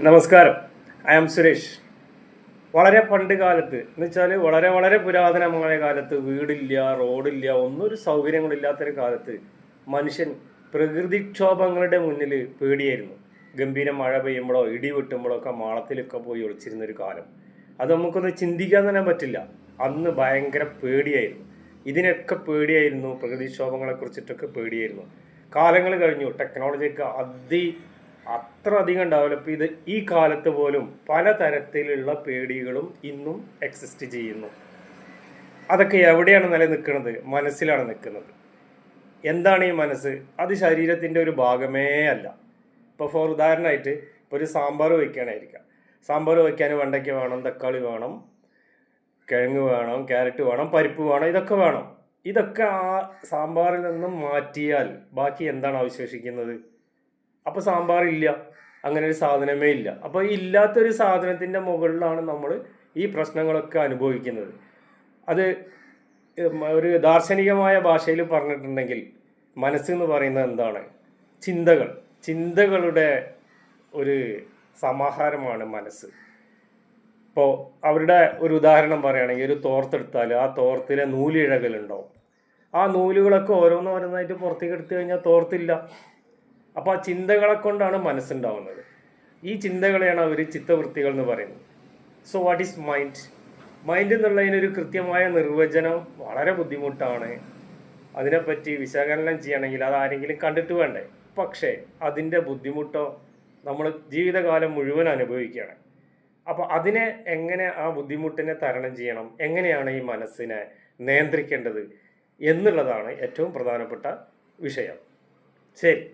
നമസ്കാരം. I am Suresh. വളരെ പണ്ട് കാലത്ത് എന്ന് വെച്ചാൽ വളരെ വളരെ പുരാതനമായ കാലത്ത് വീടില്ല, റോഡില്ല, ഒന്നും ഒരു സൗകര്യങ്ങളില്ലാത്തൊരു കാലത്ത് മനുഷ്യൻ പ്രകൃതിക്ഷോഭങ്ങളുടെ മുന്നിൽ പേടിയായിരുന്നു. ഗംഭീര മഴ പെയ്യുമ്പോഴോ ഇടി വെട്ടുമ്പോഴോ ഒക്കെ മാളത്തിലൊക്കെ പോയി ഒളിച്ചിരുന്നൊരു കാലം. അത് നമുക്കൊന്ന് ചിന്തിക്കാൻ തന്നെ പറ്റില്ല. അന്ന് ഭയങ്കര പേടിയായിരുന്നു. ഇതിനൊക്കെ പേടിയായിരുന്നു. പ്രകൃതിക്ഷോഭങ്ങളെ കുറിച്ചിട്ടൊക്കെ പേടിയായിരുന്നു. കാലങ്ങൾ കഴിഞ്ഞു. ടെക്നോളജിയൊക്കെ അത്ര അധികം ഡെവലപ്പ് ചെയ്ത് ഈ കാലത്ത് പോലും പലതരത്തിലുള്ള പേടികളും ഇന്നും എക്സിസ്റ്റ് ചെയ്യുന്നു. അതൊക്കെ എവിടെയാണ് നിലനിൽക്കുന്നത്? മനസ്സിലാണ് നിൽക്കുന്നത്. എന്താണ് ഈ മനസ്സ്? അത് ശരീരത്തിൻ്റെ ഒരു ഭാഗമേ അല്ല. ഇപ്പോൾ ഉദാഹരണമായിട്ട് ഇപ്പോൾ ഒരു സാമ്പാർ വയ്ക്കാനായിരിക്കാം. സാമ്പാർ വയ്ക്കാൻ വെണ്ടയ്ക്ക വേണം, തക്കാളി വേണം, കിഴങ്ങ് വേണം, ക്യാരറ്റ് വേണം, പരിപ്പ് വേണം, ഇതൊക്കെ വേണം. ഇതൊക്കെ ആ സാമ്പാറിൽ നിന്നും മാറ്റിയാൽ ബാക്കി എന്താണ് അവശേഷിക്കുന്നത്? അപ്പോൾ സാമ്പാറില്ല, അങ്ങനെ ഒരു സാധനമേ ഇല്ല. അപ്പോൾ ഇല്ലാത്തൊരു സാധനത്തിൻ്റെ മുകളിലാണ് നമ്മൾ ഈ പ്രശ്നങ്ങളൊക്കെ അനുഭവിക്കുന്നത്. അത് ഒരു ദാർശനികമായ ഭാഷയിൽ പറഞ്ഞിട്ടുണ്ടെങ്കിൽ മനസ്സെന്ന് പറയുന്നത് എന്താണ്? ചിന്തകളുടെ ഒരു സമാഹാരമാണ് മനസ്സ്. ഇപ്പോൾ അവരുടെ ഒരു ഉദാഹരണം പറയുകയാണെങ്കിൽ ഒരു തോർത്തെടുത്താൽ ആ തോർത്തിലെ നൂലിഴകളുണ്ടാവും. ആ നൂലുകളൊക്കെ ഓരോന്നോരോന്നായിട്ട് പുറത്തേക്ക് എടുത്തു കഴിഞ്ഞാൽ തോർത്തില്ല. അപ്പോൾ ആ ചിന്തകളെ കൊണ്ടാണ് മനസ്സുണ്ടാവുന്നത്. ഈ ചിന്തകളെയാണ് അവർ ചിത്തവൃത്തികൾ എന്ന് പറയുന്നത്. So what is mind? Mind എന്നുള്ളതിനൊരു കൃത്യമായ നിർവചനം വളരെ ബുദ്ധിമുട്ടാണ്. അതിനെപ്പറ്റി വിശകലനം ചെയ്യണമെങ്കിൽ അതാരെങ്കിലും കണ്ടിട്ട് വേണ്ടേ. പക്ഷേ അതിൻ്റെ ബുദ്ധിമുട്ടോ നമ്മൾ ജീവിതകാലം മുഴുവൻ അനുഭവിക്കുകയാണ്. അപ്പോൾ അതിനെ എങ്ങനെ, ആ ബുദ്ധിമുട്ടിനെ തരണം ചെയ്യണം, എങ്ങനെയാണ് ഈ മനസ്സിനെ നിയന്ത്രിക്കേണ്ടത് എന്നുള്ളതാണ് ഏറ്റവും പ്രധാനപ്പെട്ട വിഷയം. ശരി.